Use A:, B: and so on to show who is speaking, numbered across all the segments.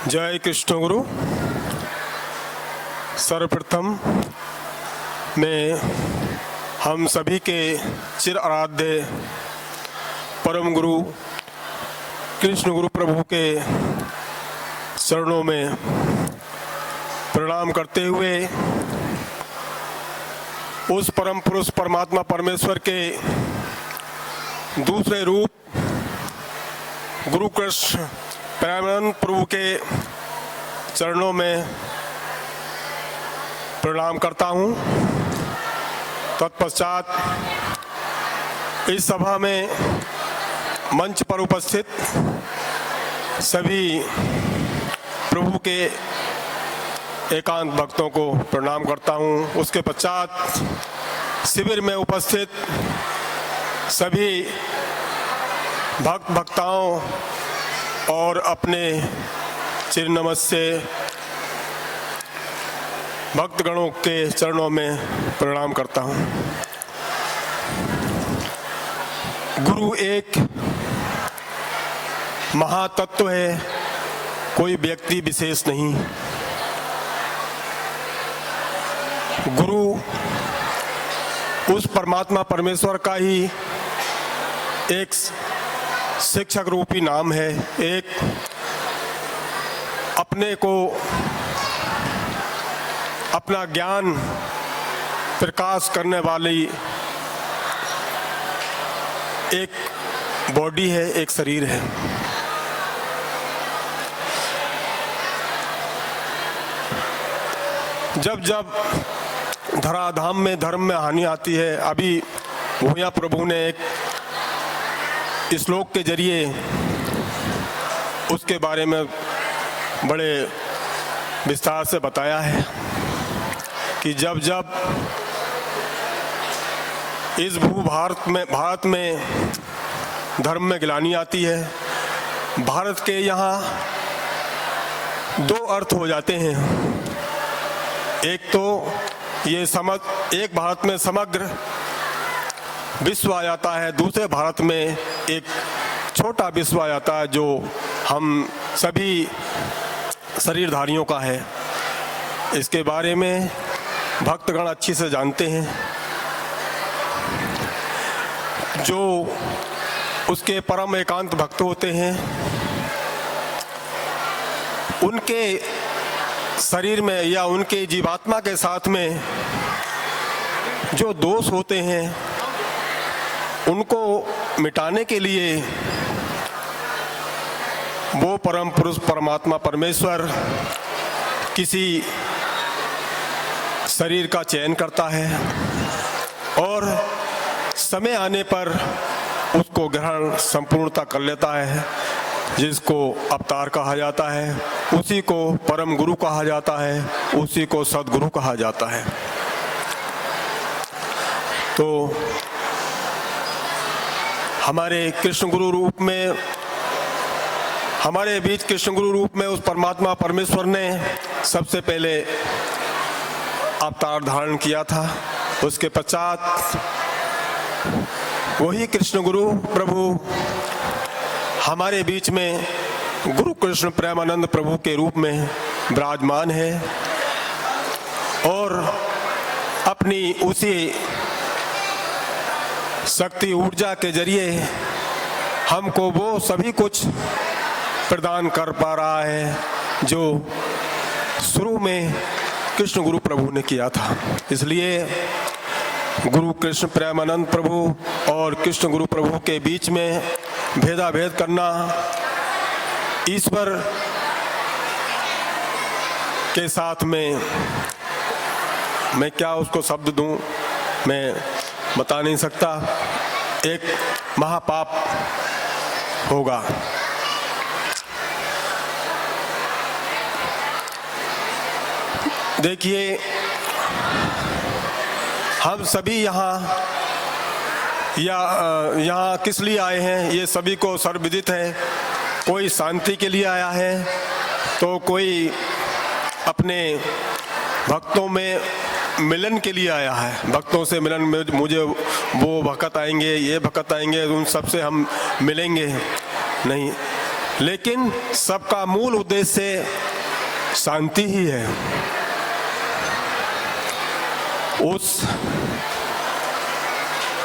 A: जय कृष्ण गुरु। सर्वप्रथम मैं हम सभी के चिर आराध्य परम गुरु कृष्ण गुरु प्रभु के चरणों में प्रणाम करते हुए उस परम पुरुष परमात्मा परमेश्वर के दूसरे रूप गुरु कृष्ण प्रेमानंद प्रभु के चरणों में प्रणाम करता हूँ। तत्पश्चात इस सभा में मंच पर उपस्थित सभी प्रभु के एकांत भक्तों को प्रणाम करता हूँ। उसके पश्चात शिविर में उपस्थित सभी भक्ताओं और अपने चिर नमस्ते भक्तगणों के चरणों में प्रणाम करता हूँ। गुरु एक महातत्व है, कोई व्यक्ति विशेष नहीं। गुरु उस परमात्मा परमेश्वर का ही एक शिक्षक रूपी नाम है, एक अपने को अपना ज्ञान प्रकाश करने वाली एक बॉडी है, एक शरीर है। जब जब धराधाम में धर्म में हानि आती है, अभी भूया प्रभु ने एक श्लोक के जरिए उसके बारे में बड़े विस्तार से बताया है कि जब जब इस भारत में धर्म में गिलानी आती है, भारत के यहाँ दो अर्थ हो जाते हैं। एक तो ये एक भारत में समग्र विश्व आ जाता है, दूसरे भारत में एक छोटा विश्व आ जाता है जो हम सभी शरीरधारियों का है। इसके बारे में भक्तगण अच्छी से जानते हैं। जो उसके परम एकांत भक्त होते हैं, उनके शरीर में या उनके जीवात्मा के साथ में जो दोष होते हैं, उनको मिटाने के लिए वो परम पुरुष परमात्मा परमेश्वर किसी शरीर का चयन करता है और समय आने पर उसको ग्रहण संपूर्णता कर लेता है, जिसको अवतार कहा जाता है, उसी को परम गुरु कहा जाता है, उसी को सद्गुरु कहा जाता है। तो हमारे कृष्ण गुरु रूप में, हमारे बीच कृष्ण गुरु रूप में उस परमात्मा परमेश्वर ने सबसे पहले अवतार धारण किया था। उसके पश्चात वही कृष्ण गुरु प्रभु हमारे बीच में गुरु कृष्ण प्रेमानंद प्रभु के रूप में विराजमान है और अपनी उसी शक्ति ऊर्जा के जरिए हमको वो सभी कुछ प्रदान कर पा रहा है जो शुरू में कृष्ण गुरु प्रभु ने किया था। इसलिए गुरु कृष्ण प्रेमानंद प्रभु और कृष्ण गुरु प्रभु के बीच में भेदाभेद करना, ईश्वर के साथ में मैं क्या उसको शब्द दूं, मैं बता नहीं सकता, एक महापाप होगा। देखिए, हम सभी यहाँ किस लिए आए हैं, ये सभी को सर्वविदित है। कोई शांति के लिए आया है, तो कोई अपने भक्तों में मिलन के लिए आया है। भक्तों से मिलन में मुझे वो भक्त आएंगे, ये भक्त आएंगे, उन सब से हम मिलेंगे नहीं। लेकिन सबका मूल उद्देश्य शांति ही है। उस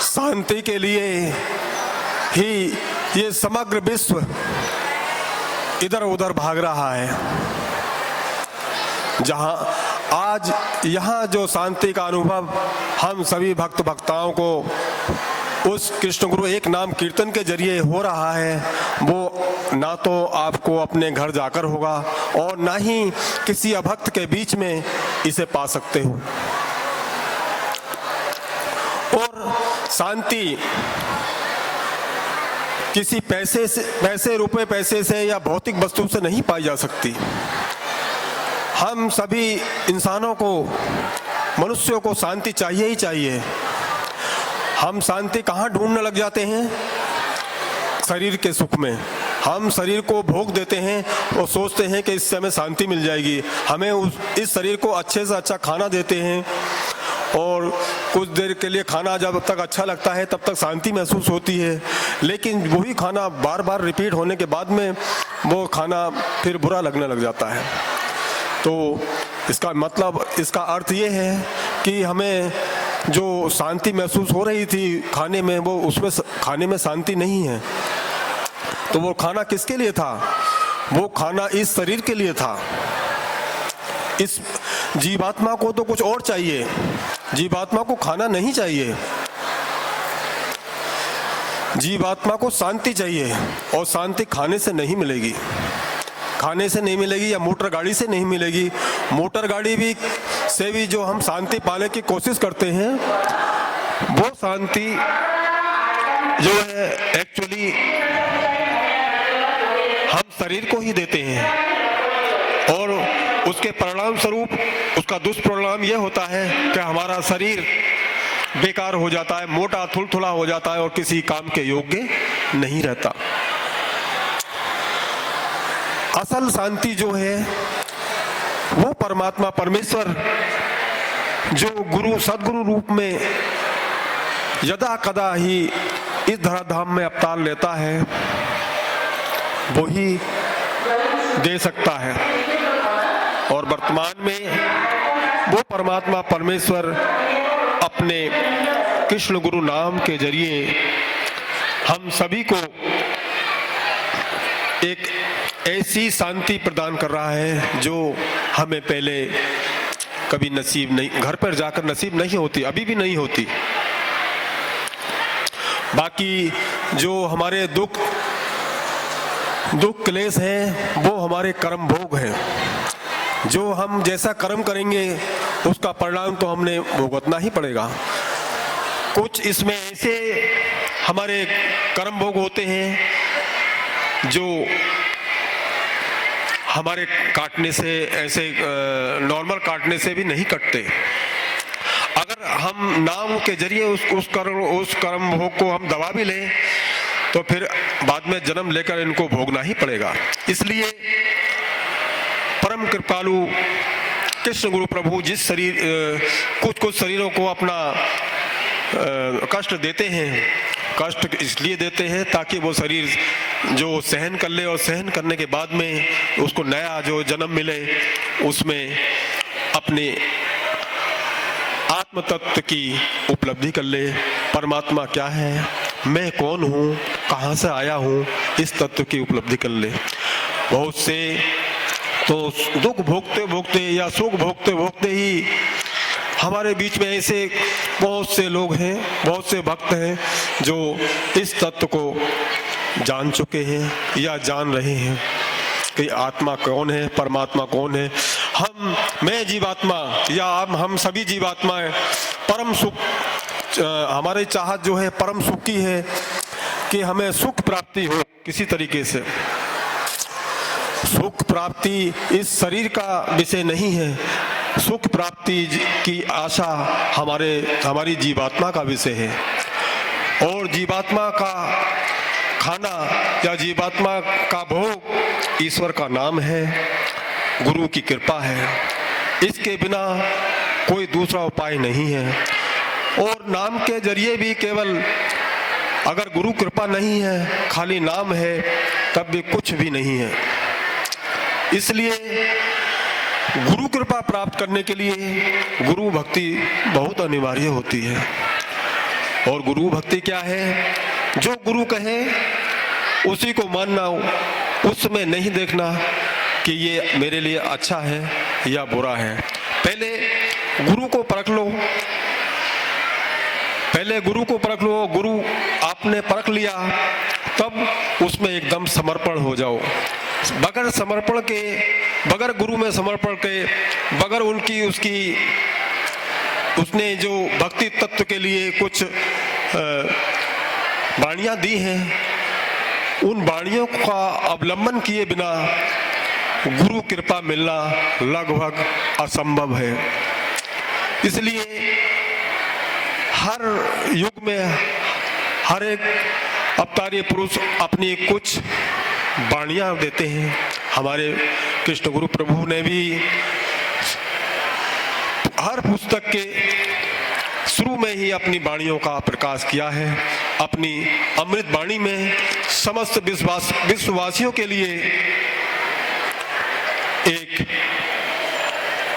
A: शांति के लिए ही ये समग्र विश्व इधर उधर भाग रहा है। जहां आज यहाँ जो शांति का अनुभव हम सभी भक्त भक्ताओं को उस कृष्ण गुरु एक नाम कीर्तन के जरिए हो रहा है, वो ना तो आपको अपने घर जाकर होगा और ना ही किसी अभक्त के बीच में इसे पा सकते हो। और शांति किसी पैसे से या भौतिक वस्तु से नहीं पाई जा सकती। हम सभी इंसानों को, मनुष्यों को शांति चाहिए ही चाहिए। हम शांति कहाँ ढूंढने लग जाते हैं? शरीर के सुख में। हम शरीर को भोग देते हैं और सोचते हैं कि इससे हमें शांति मिल जाएगी। हमें इस शरीर को अच्छे से अच्छा खाना देते हैं और कुछ देर के लिए खाना जब तक अच्छा लगता है तब तक शांति महसूस होती है, लेकिन वही खाना बार बार रिपीट होने के बाद में वो खाना फिर बुरा लगने लग जाता है। तो इसका मतलब, इसका अर्थ ये है कि हमें जो शांति महसूस हो रही थी खाने में, वो उसमें खाने में शांति नहीं है। तो वो खाना किसके लिए था? वो खाना इस शरीर के लिए था। इस जीवात्मा को तो कुछ और चाहिए, जीवात्मा को खाना नहीं चाहिए। जीवात्मा को शांति चाहिए और शांति खाने से नहीं मिलेगी, खाने से नहीं मिलेगी या मोटर गाड़ी से नहीं मिलेगी। मोटर गाड़ी भी से भी जो हम शांति पाने की कोशिश करते हैं, वो शांति जो है एक्चुअली हम शरीर को ही देते हैं और उसके परिणाम स्वरूप उसका दुष्परिणाम यह होता है कि हमारा शरीर बेकार हो जाता है, मोटा थुलथुला हो जाता है और किसी काम के योग्य नहीं रहता। असल शांति जो है वो परमात्मा परमेश्वर जो गुरु सदगुरु रूप में यदा कदा ही इस धराधाम में अवतार लेता है, वो ही दे सकता है। और वर्तमान में वो परमात्मा परमेश्वर अपने कृष्ण गुरु नाम के जरिए हम सभी को एक ऐसी शांति प्रदान कर रहा है जो हमें पहले कभी नसीब नहीं, घर पर जाकर नसीब नहीं होती, अभी भी नहीं होती। बाकी जो हमारे दुख क्लेश हैं वो हमारे कर्म भोग हैं। जो हम जैसा कर्म करेंगे उसका परिणाम तो हमने भुगतना ही पड़ेगा। कुछ इसमें ऐसे हमारे कर्म भोग होते हैं जो हमारे काटने से, ऐसे नॉर्मल काटने से भी नहीं कटते। अगर हम नाम के जरिए उस कर्म भोग को हम दबा भी लें तो फिर बाद में जन्म लेकर इनको भोगना ही पड़ेगा। इसलिए परम कृपालु कृष्ण गुरु प्रभु जिस शरीर कुछ शरीरों को अपना कष्ट देते हैं, कष्ट इसलिए देते हैं ताकि वो शरीर जो सहन कर ले और सहन करने के बाद में उसको नया जो जन्म मिले उसमें अपने आत्म तत्व की उपलब्धि कर ले। परमात्मा क्या है, मैं कौन हूँ, कहाँ से आया हूँ, इस तत्व की उपलब्धि कर ले। बहुत से तो दुख भोगते भोगते या सुख भोगते भोगते ही हमारे बीच में ऐसे बहुत से लोग हैं, बहुत से भक्त हैं जो इस तत्व को जान चुके हैं या जान रहे हैं कि आत्मा कौन है, परमात्मा कौन है। मैं जीवात्मा या हम सभी जीवात्माएं परम सुख, हमारी चाहत जो है परम सुख की है कि हमें सुख प्राप्ति हो किसी तरीके से। सुख प्राप्ति इस शरीर का विषय नहीं है, सुख प्राप्ति की आशा हमारी जीवात्मा का विषय है। और जीवात्मा का खाना या जीवात्मा का भोग ईश्वर का नाम है, गुरु की कृपा है। इसके बिना कोई दूसरा उपाय नहीं है। और नाम के जरिए भी केवल अगर गुरु कृपा नहीं है, खाली नाम है, तब भी कुछ भी नहीं है। इसलिए गुरु कृपा प्राप्त करने के लिए गुरु भक्ति बहुत अनिवार्य होती है। और गुरु भक्ति क्या है? जो गुरु कहे उसी को मानना, उसमें नहीं देखना कि ये मेरे लिए अच्छा है या बुरा है। पहले गुरु को परख लो, गुरु आपने परख लिया, तब उसमें एकदम समर्पण हो जाओ। बगैर गुरु में समर्पण के, बगैर उसने जो भक्ति तत्व के लिए कुछ वाणियां दी हैं, उन वाणियों का अवलंबन किए बिना गुरु कृपा मिलना लगभग असंभव है। इसलिए हर युग में हर एक अवतारी पुरुष अपनी कुछ वाणियां देते हैं। हमारे कृष्ण गुरु प्रभु ने भी हर पुस्तक के शुरू में ही अपनी वाणियों का प्रकाश किया है। अपनी अमृत वाणी में समस्त विश्ववासियों के लिए एक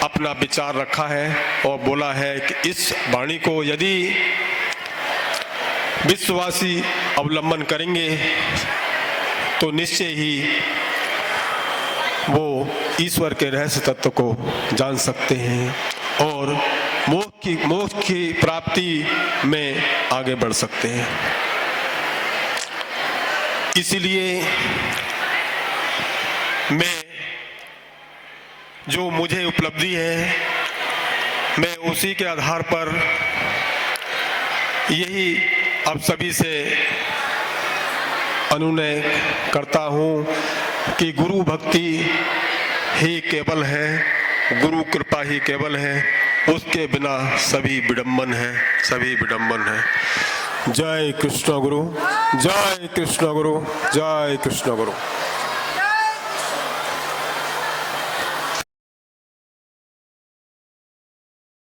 A: अपना विचार रखा है और बोला है कि इस वाणी को यदि विश्ववासी अवलंबन करेंगे तो निश्चय ही वो ईश्वर के रहस्य तत्व को जान सकते हैं और मोक्ष की प्राप्ति में आगे बढ़ सकते हैं। इसीलिए मैं जो मुझे उपलब्धि है, मैं उसी के आधार पर यही आप सभी से अनुनय करता हूँ कि गुरु भक्ति ही केवल है, गुरु कृपा ही केवल है, उसके बिना सभी विडंबन है, सभी विडंबन है। जय कृष्ण गुरु, जय कृष्ण गुरु, जय कृष्ण गुरु।